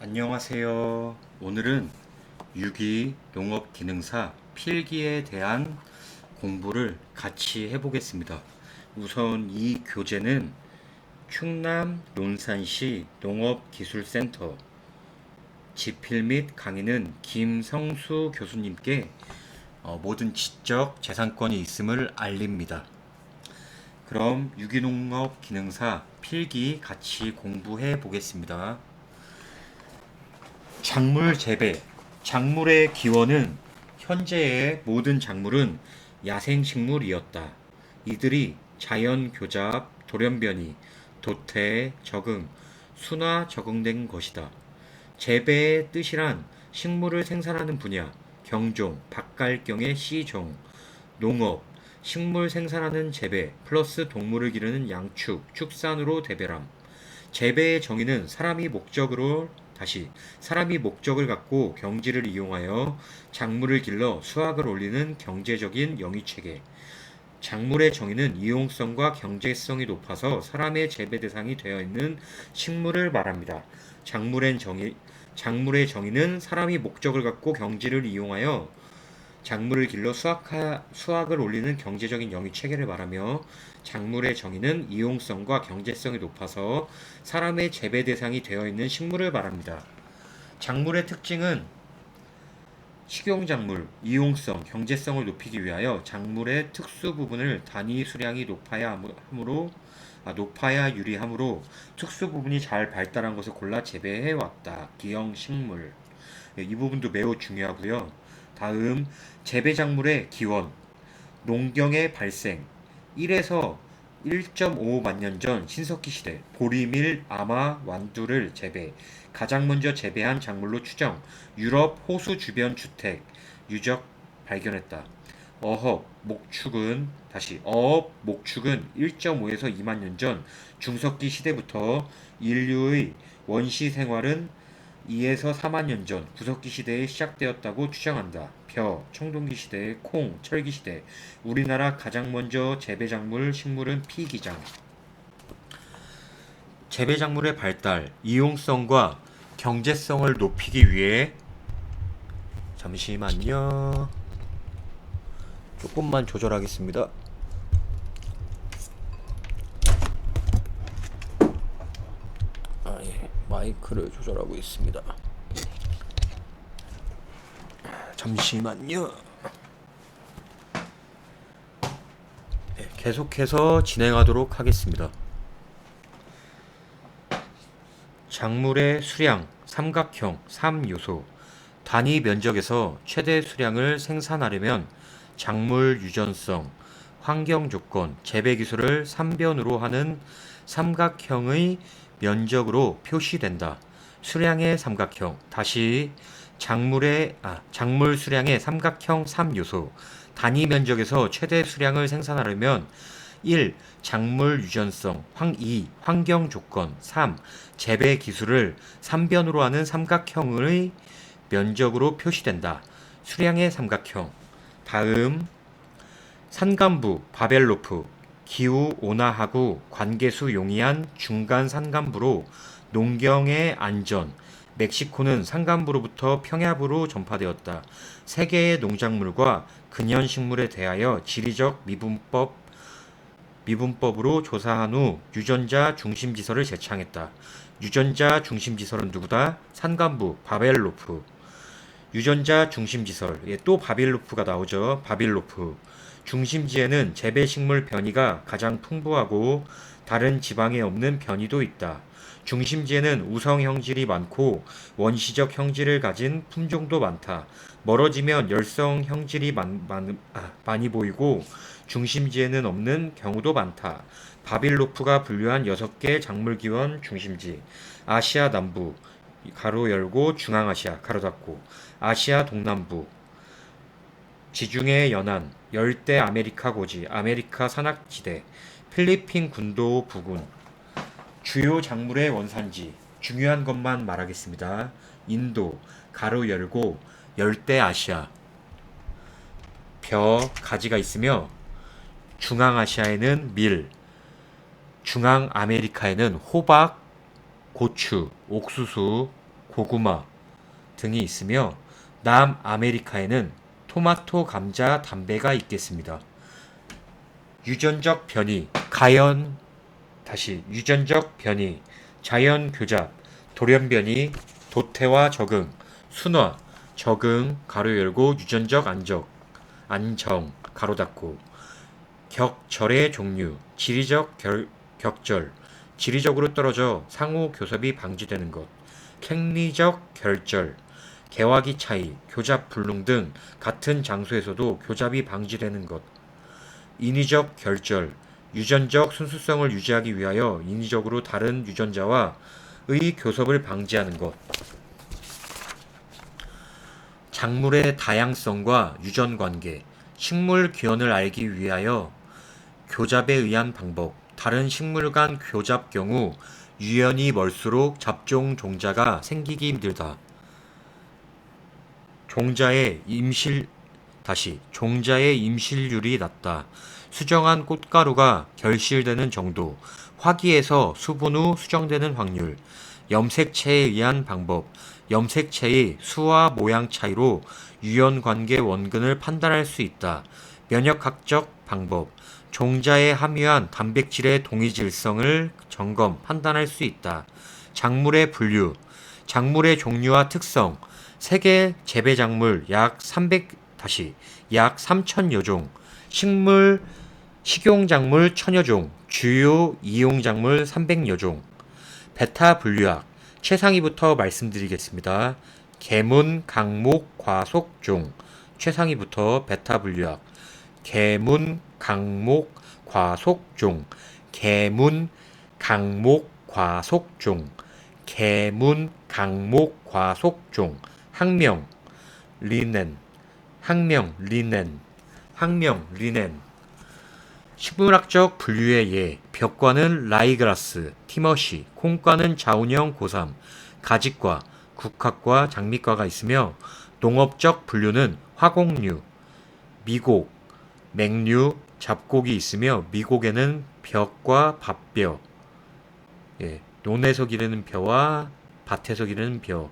안녕하세요. 오늘은 유기 농업기능사 필기에 대한 공부를 같이 해보겠습니다. 우선 이 교재는 충남 논산시 농업기술센터 집필 및 강의는 김성수 교수님께 모든 지적 재산권이 있음을 알립니다. 그럼 유기농업 기능사 필기 같이 공부해 보겠습니다. 작물 재배. 작물의 기원은 현재의 모든 작물은 야생식물이었다. 이들이 자연 교잡, 돌연변이, 도태, 적응, 순화 적응된 것이다. 재배의 뜻이란 식물을 생산하는 분야, 경종, 박갈경의 시종, 농업, 식물 생산하는 재배, 플러스 동물을 기르는 양축, 축산으로 대별함. 재배의 정의는 사람이 목적을 갖고 경지를 이용하여 작물을 길러 수확을 올리는 경제적인 영위체계. 작물의 정의는 이용성과 경제성이 높아서 사람의 재배 대상이 되어 있는 식물을 말합니다. 작물의 정의는 사람이 목적을 갖고 경지를 이용하여 작물을 길러 수확을 올리는 경제적인 영위 체계를 말하며, 작물의 정의는 이용성과 경제성이 높아서 사람의 재배 대상이 되어 있는 식물을 말합니다. 작물의 특징은 식용작물, 이용성, 경제성을 높이기 위하여 작물의 특수 부분을 단위 수량이 높아야 유리하므로 특수 부분이 잘 발달한 것을 골라 재배해 왔다. 기형식물. 이 부분도 매우 중요하고요. 다음, 재배작물의 기원. 농경의 발생. 1에서 1.5만 년 전 신석기 시대 보리밀, 아마, 완두를 재배. 가장 먼저 재배한 작물로 추정. 유럽 호수 주변 주택 유적 발견했다. 어업, 목축은 1.5에서 2만 년 전 중석기 시대부터 인류의 원시 생활은 2에서 4만 년 전 구석기 시대에 시작되었다고 추정한다. 청동기 시대, 콩, 철기 시대. 우리나라 가장 먼저 재배작물 식물은 피기장. 재배작물의 발달, 이용성과 경제성을 높이기 위해, 잠시만요. 조금만 조절하겠습니다. 마이크를 조절하고 있습니다. 잠시만요. 계속해서 진행하도록 하겠습니다. 작물의 수량, 삼각형, 3요소. 단위 면적에서 최대 수량을 생산하려면 작물 유전성, 환경 조건, 재배 기술을 3변으로 하는 삼각형의 면적으로 표시된다. 수량의 삼각형. 다시 작물 수량의 삼각형 3요소. 단위 면적에서 최대 수량을 생산하려면 1. 작물 유전성, 2. 환경 조건, 3. 재배 기술을 3변으로 하는 삼각형의 면적으로 표시된다. 수량의 삼각형. 다음, 산간부, 바벨로프. 기후 온화하고 관계수 용이한 중간 산간부로 농경의 안전. 멕시코는 산간부로부터 평야부로 전파되었다. 세계의 농작물과 근현식물에 대하여 지리적 미분법으로 조사한 후 유전자 중심지설을 제창했다. 유전자 중심지설은 누구다? 산간부, 바벨로프. 유전자 중심지설. 또 바빌로프가 나오죠. 바빌로프. 중심지에는 재배식물 변이가 가장 풍부하고 다른 지방에 없는 변이도 있다. 중심지에는 우성 형질이 많고 원시적 형질을 가진 품종도 많다. 멀어지면 열성 형질이 많이 보이고 중심지에는 없는 경우도 많다. 바빌로프가 분류한 6개 작물기원 중심지. 아시아 남부, 가로 열고, 중앙아시아, 가로 닫고, 아시아 동남부, 지중해 연안, 열대 아메리카 고지, 아메리카 산악지대, 필리핀 군도 부근. 주요 작물의 원산지. 중요한 것만 말하겠습니다. 인도, 가로 열고, 열대 아시아. 가지가 있으며, 중앙아시아에는 밀, 중앙아메리카에는 호박, 고추, 옥수수, 고구마 등이 있으며 남아메리카에는 토마토, 감자, 담배가 있겠습니다. 유전적 변이, 유전적 변이, 자연 교잡, 돌연변이, 도태와 적응, 순화, 적응, 가로 열고, 유전적 안정, 가로 닫고, 격절의 종류, 격절, 지리적으로 떨어져 상호 교섭이 방지되는 것, 캥리적 결절, 개화기 차이, 교잡 불능 등 같은 장소에서도 교잡이 방지되는 것, 인위적 결절, 유전적 순수성을 유지하기 위하여 인위적으로 다른 유전자와의 교섭을 방지하는 것, 작물의 다양성과 유전관계, 식물 기원을 알기 위하여 교잡에 의한 방법, 다른 식물 간 교잡 경우 유연이 멀수록 잡종 종자가 생기기 힘들다. 종자의 임실률이 낮다. 수정한 꽃가루가 결실되는 정도, 화기에서 수분 후 수정되는 확률, 염색체에 의한 방법, 염색체의 수와 모양 차이로 유연관계 원근을 판단할 수 있다. 면역학적 방법, 종자에 함유한 단백질의 동위질성을 점검, 판단할 수 있다. 작물의 분류, 작물의 종류와 특성, 세계 재배작물 약 3,000여 종, 식용작물 1,000여 종, 주요 이용작물 300여 종. 베타 분류학, 최상위부터 말씀드리겠습니다. 계문, 강목, 과속종. 최상위부터 베타 분류학. 계문, 강목, 과속종. 계문, 강목, 과속종. 계문, 강목, 과속종. 학명, 리넨. 식물학적 분류의 예, 벽과는 라이그라스, 티머시, 콩과는 자운형 고삼, 가지과, 국화과, 장미과가 있으며 농업적 분류는 화곡류, 미곡, 맹류, 잡곡이 있으며 미곡에는 벽과 밭벼, 논에서 기르는 벼와 밭에서 기르는 벼,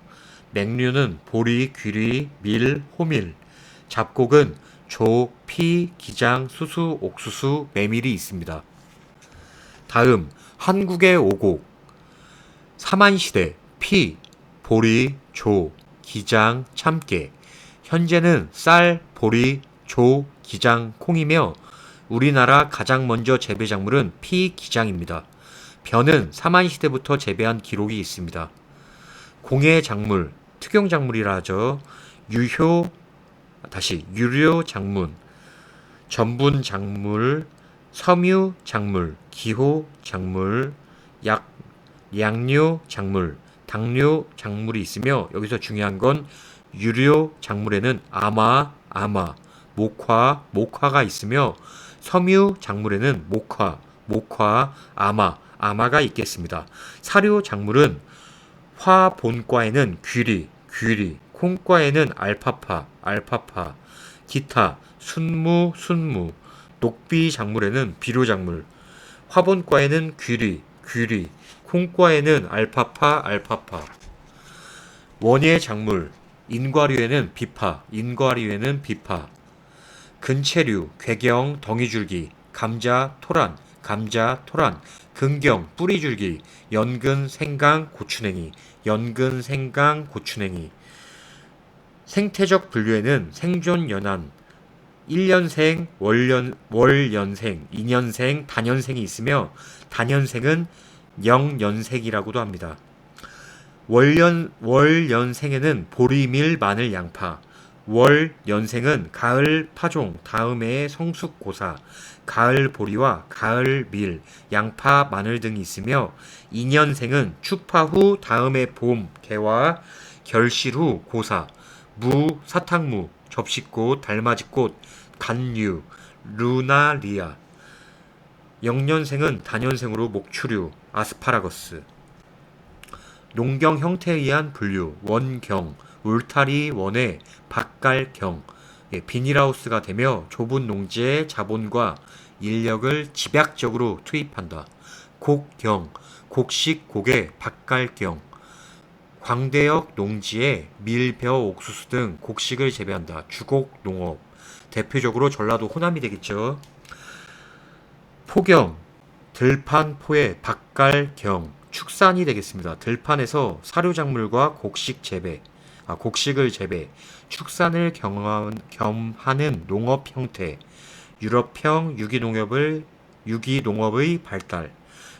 맹류는 보리, 귀리, 밀, 호밀, 잡곡은 조, 피, 기장, 수수, 옥수수, 메밀이 있습니다. 다음 한국의 오곡, 사만시대, 피, 보리, 조, 기장, 참깨. 현재는 쌀, 보리, 조, 기장, 콩이며 우리나라 가장 먼저 재배 작물은 피, 기장입니다. 벼는 사만시대부터 재배한 기록이 있습니다. 공예 작물, 특용 작물이라 하죠. 유료 작물, 전분 작물, 섬유 작물, 기호 작물, 양료 작물, 당뇨 작물이 있으며 여기서 중요한 건 유료 작물에는 목화가 있으며 섬유 작물에는 아마가 있겠습니다. 사료 작물은 화본과에는 귀리, 콩과에는 알파파, 기타, 순무, 녹비 작물에는 비료작물, 화본과에는 귀리, 콩과에는 알파파. 원예 작물, 인과류에는 비파, 근체류, 괴경, 덩이줄기, 감자, 토란, 근경, 뿌리줄기, 연근, 생강, 고추냉이, 생태적 분류에는 생존연한, 1년생, 월연생, 2년생, 단연생이 있으며 단연생은 영연색이라고도 합니다. 월연생에는 보리, 밀, 마늘, 양파, 월연생은 가을 파종 다음해의 성숙 고사, 가을 보리와 가을 밀, 양파, 마늘 등이 있으며 2년생은 추파 후 다음해 봄, 개화, 결실 후 고사, 무, 사탕무, 접시꽃, 달맞이꽃, 간류, 루나리아. 0년생은 단연생으로 목추류, 아스파라거스. 농경 형태에 의한 분류, 원경, 울타리 원에 밭갈경, 비닐하우스가 되며 좁은 농지에 자본과 인력을 집약적으로 투입한다. 곡경, 곡식 곡의 밭갈경, 광대역 농지에 밀, 벼, 옥수수 등 곡식을 재배한다. 주곡 농업. 대표적으로 전라도 호남이 되겠죠. 포경, 들판, 포의 밭갈경, 축산이 되겠습니다. 들판에서 사료작물과 곡식을 재배, 축산을 겸하는 농업 형태, 유럽형 유기농업의 발달,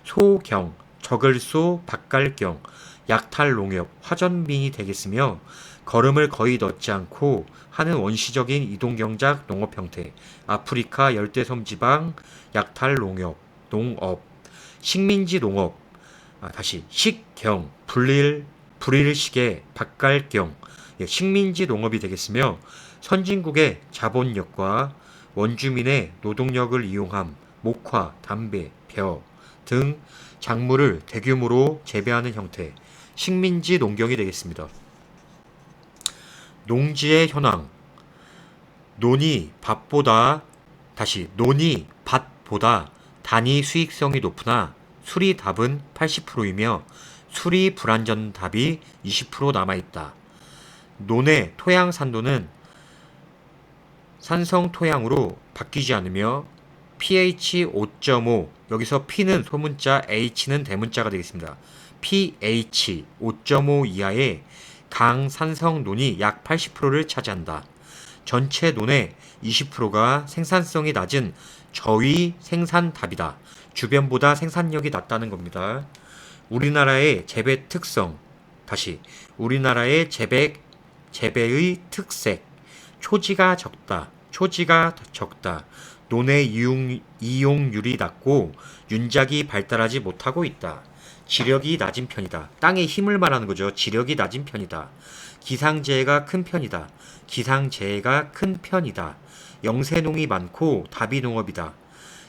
소경, 저글소, 밭갈경, 약탈농업, 화전민이 되겠으며 거름을 거의 넣지 않고 하는 원시적인 이동경작 농업 형태, 아프리카 열대섬 지방 약탈농업, 식민지 농업, 다시 식경, 불일식의 밭갈경, 식민지 농업이 되겠으며 선진국의 자본력과 원주민의 노동력을 이용함, 목화, 담배, 벼 등 작물을 대규모로 재배하는 형태, 식민지 농경이 되겠습니다. 농지의 현황. 논이 밭보다 단위 수익성이 높으나 수리 답은 80%이며 수리 불완전 답이 20% 남아있다. 논의 토양 산도는 산성 토양으로 바뀌지 않으며 pH 5.5, 여기서 P는 소문자, H는 대문자가 되겠습니다. pH 5.5 이하의 강산성 논이 약 80%를 차지한다. 전체 논의 20%가 생산성이 낮은 저위 생산답이다. 주변보다 생산력이 낮다는 겁니다. 우리나라의 재배 특성. 우리나라의 재배의 특색. 초지가 적다. 논의 이용률이 낮고 윤작이 발달하지 못하고 있다. 지력이 낮은 편이다. 땅의 힘을 말하는 거죠. 지력이 낮은 편이다. 기상재해가 큰 편이다. 영세농이 많고 다비농업이다.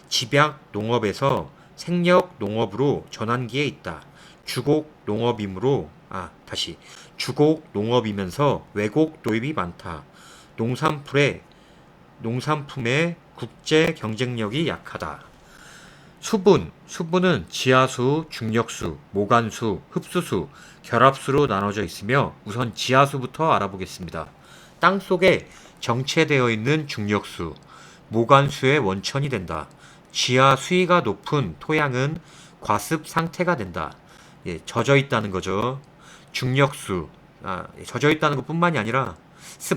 집약농업에서 생력농업으로 전환기에 있다. 주곡농업이면서 외곡 도입이 많다. 농산품의 국제 경쟁력이 약하다. 수분은 지하수, 중력수, 모관수, 흡수수, 결합수로 나눠져 있으며 우선 지하수부터 알아보겠습니다. 땅속에 정체되어 있는 중력수, 모관수의 원천이 된다. 지하 수위가 높은 토양은 과습 상태가 된다. 젖어 있다는 거죠. 중력수, 젖어 있다는 것뿐만이 아니라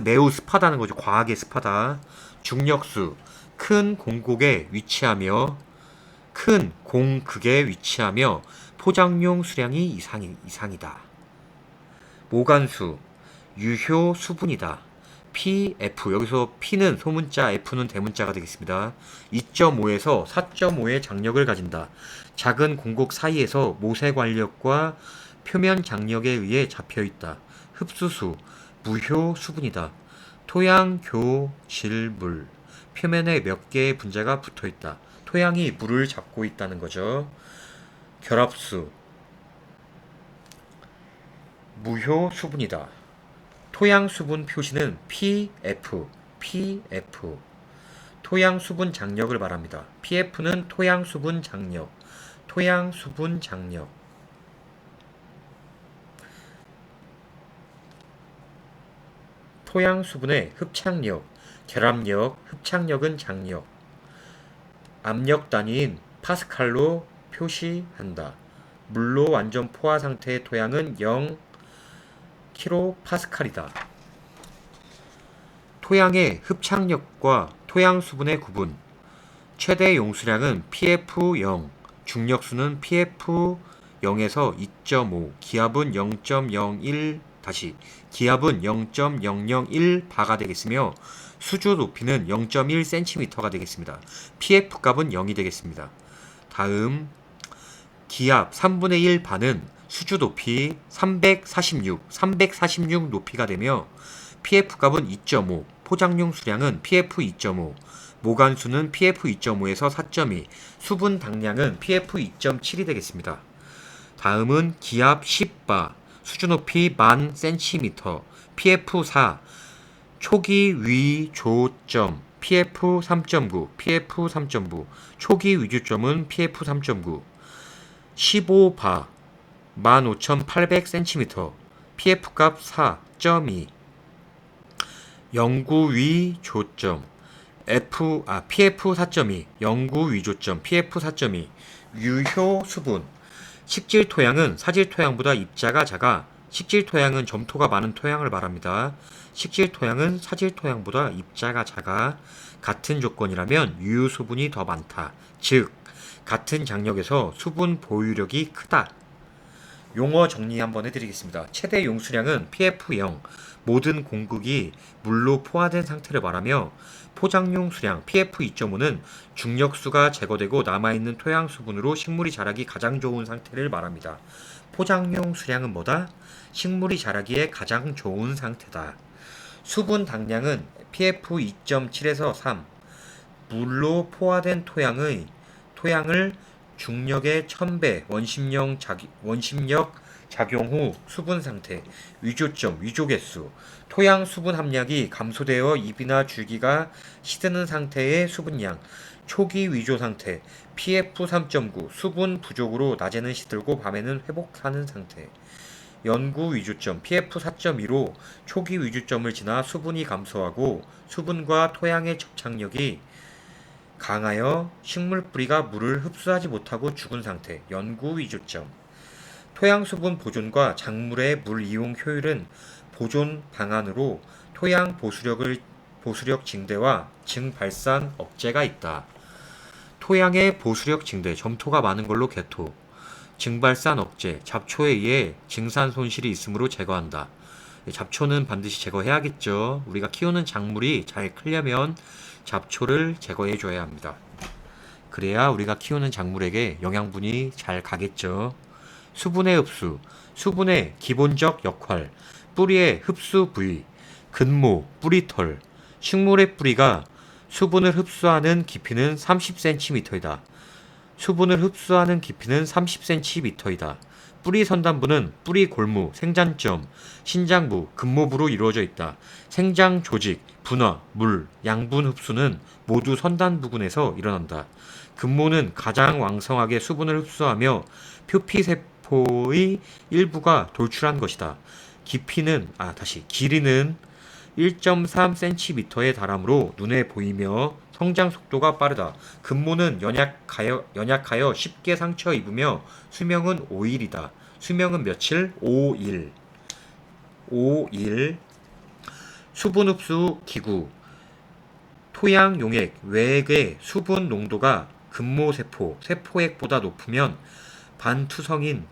매우 습하다는 거죠. 과하게 습하다. 중력수, 큰 공극에 위치하며 포장용 수량이 이상이다. 모관수, 유효 수분이다. PF, 여기서 P는 소문자, F는 대문자가 되겠습니다. 2.5에서 4.5의 장력을 가진다. 작은 공극 사이에서 모세관력과 표면 장력에 의해 잡혀있다. 흡수수, 무효 수분이다. 토양 교질물, 표면에 몇 개의 분자가 붙어있다. 토양이 물을 잡고 있다는 거죠. 결합수, 무효 수분이다. 토양 수분 표시는 PF. 토양 수분 장력을 말합니다. PF는 토양 수분 장력. 토양 수분의 흡착력, 결합력, 흡착력은 장력. 압력 단위인 파스칼로 표시한다. 물로 완전 포화 상태의 토양은 0kPa이다. 토양의 흡착력과 토양 수분의 구분. 최대 용수량은 PF0, 중력수는 PF0에서 2.5, 기압은 0.01바가 되겠으며 수주 높이는 0.1cm가 되겠습니다. PF 값은 0이 되겠습니다. 다음 기압 3분의 1 반은 수주 높이 346 높이가 되며 PF 값은 2.5, 포장용 수량은 PF 2.5, 모관수는 PF 2.5에서 4.2, 수분 당량은 PF 2.7이 되겠습니다. 다음은 기압 10바, 수주 높이 1000cm, PF 4, 초기 위조점, PF 3.9, 초기 위조점은 PF 3.9, 15바, 15,800cm, pf값 4.2 영구위 조점 pf 4.2 영구위 조점 pf 4.2 유효 수분 식질 토양은 사질 토양보다 입자가 작아 식질 토양은 점토가 많은 토양을 말합니다. 식질 토양은 사질 토양보다 입자가 작아 같은 조건이라면 유효 수분이 더 많다. 즉 같은 장력에서 수분 보유력이 크다. 용어 정리 한번 해드리겠습니다. 최대 용수량은 PF0 모든 공극이 물로 포화된 상태를 말하며 포장용 수량 PF2.5는 중력수가 제거되고 남아있는 토양 수분으로 식물이 자라기 가장 좋은 상태를 말합니다. 포장용 수량은 뭐다? 식물이 자라기에 가장 좋은 상태다. 수분 당량은 PF2.7에서 3 물로 포화된 토양을 중력의 1000배 원심력 작용 후 수분 상태, 위조점, 위조개수, 토양 수분 함량이 감소되어 잎이나 줄기가 시드는 상태의 수분량, 초기 위조 상태, PF 3.9 수분 부족으로 낮에는 시들고 밤에는 회복하는 상태. 연구 위조점 PF 4.2로 초기 위조점을 지나 수분이 감소하고 수분과 토양의 접착력이 강하여 식물 뿌리가 물을 흡수하지 못하고 죽은 상태. 연구 위조점. 토양 수분 보존과 작물의 물 이용 효율은 보존 방안으로 토양 보수력 증대와 증발산 억제가 있다. 토양의 보수력 증대, 점토가 많은 걸로 개토. 증발산 억제, 잡초에 의해 증산 손실이 있으므로 제거한다. 잡초는 반드시 제거해야겠죠. 우리가 키우는 작물이 잘 크려면 잡초를 제거해 줘야 합니다. 그래야 우리가 키우는 작물에게 영양분이 잘 가겠죠. 수분의 흡수, 수분의 기본적 역할, 뿌리의 흡수 부위, 근모, 뿌리털, 식물의 뿌리가 수분을 흡수하는 깊이는 30cm이다. 수분을 흡수하는 깊이는 30cm이다. 뿌리 선단부는 뿌리 골무, 생장점, 신장부, 근모부로 이루어져 있다. 생장 조직, 분화, 물, 양분 흡수는 모두 선단 부근에서 일어난다. 근모는 가장 왕성하게 수분을 흡수하며 표피세포의 일부가 돌출한 것이다. 길이는 1.3cm에 달하므로 눈에 보이며 성장 속도가 빠르다. 근모는 연약하여 쉽게 상처 입으며 수명은 5일이다. 수명은 며칠? 5일. 수분 흡수 기구. 토양 용액 외액의 수분 농도가 세포액보다 높으면 반투성인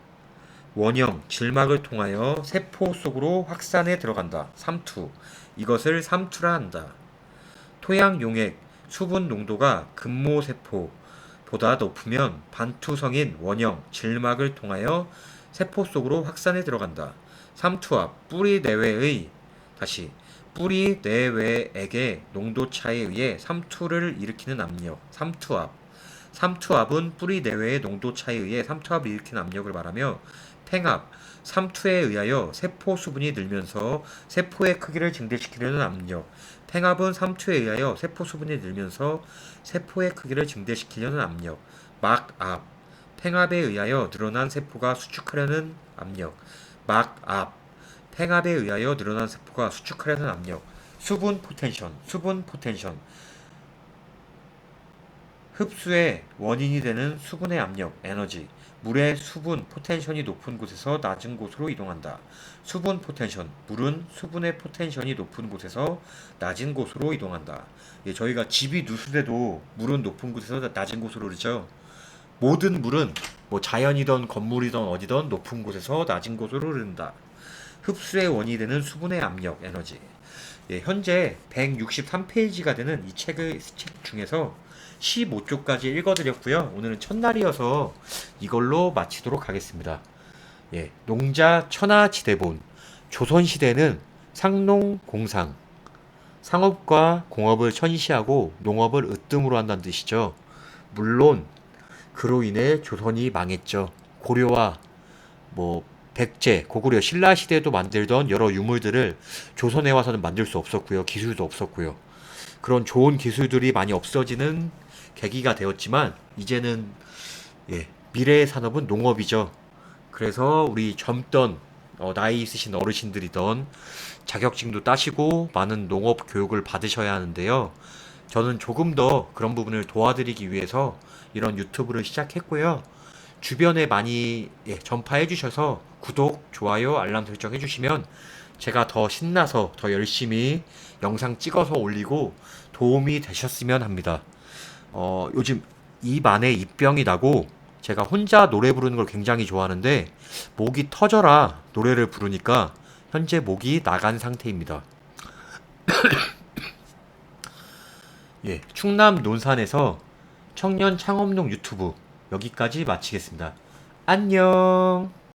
원형 질막을 통하여 세포 속으로 확산해 들어간다. 삼투. 이것을 삼투라 한다. 토양 용액 수분 농도가 근모세포보다 높으면 반투성인 원형 질막을 통하여 세포 속으로 확산해 들어간다. 삼투압. 뿌리 내외액의 농도 차에 의해 삼투를 일으키는 압력. 삼투압은 뿌리 내외의 농도 차에 의해 삼투압을 일으키는 압력을 말하며 팽압, 삼투에 의하여 세포 수분이 늘면서 세포의 크기를 증대시키려는 압력. 팽압은 삼투에 의하여 세포 수분이 늘면서 세포의 크기를 증대시키려는 압력. 막압, 팽압에 의하여 늘어난 세포가 수축하려는 압력. 막압, 팽압에 의하여 늘어난 세포가 수축하려는 압력. 수분 포텐션. 흡수의 원인이 되는 수분의 압력, 에너지. 물의 수분 포텐션이 높은 곳에서 낮은 곳으로 이동한다. 수분 포텐션. 물은 수분의 포텐션이 높은 곳에서 낮은 곳으로 이동한다. 저희가 집이 누수돼도 물은 높은 곳에서 낮은 곳으로 그러죠. 모든 물은 자연이든 건물이든 어디든 높은 곳에서 낮은 곳으로 흐른다. 흡수의 원인이 되는 수분의 압력, 에너지. 현재 163페이지가 되는 이 책 중에서 15쪽까지 읽어드렸고요. 오늘은 첫날이어서 이걸로 마치도록 하겠습니다. 농자 천하지대본. 조선시대는 상농공상, 상업과 공업을 천시하고 농업을 으뜸으로 한다는 뜻이죠. 물론 그로 인해 조선이 망했죠. 고려와 백제, 고구려, 신라 시대에도 만들던 여러 유물들을 조선에 와서는 만들 수 없었고요. 기술도 없었고요. 그런 좋은 기술들이 많이 없어지는 계기가 되었지만 이제는 미래의 산업은 농업이죠. 그래서 우리 젊던 나이 있으신 어르신들이던 자격증도 따시고 많은 농업 교육을 받으셔야 하는데요. 저는 조금 더 그런 부분을 도와드리기 위해서 이런 유튜브를 시작했고요. 주변에 많이 전파해 주셔서 구독, 좋아요, 알람 설정 해주시면 제가 더 신나서 더 열심히 영상 찍어서 올리고 도움이 되셨으면 합니다. 요즘 입 안에 입병이 나고 제가 혼자 노래 부르는 걸 굉장히 좋아하는데 목이 터져라 노래를 부르니까 현재 목이 나간 상태입니다. 예, 충남 논산에서 청년 창업농 유튜브 여기까지 마치겠습니다. 안녕!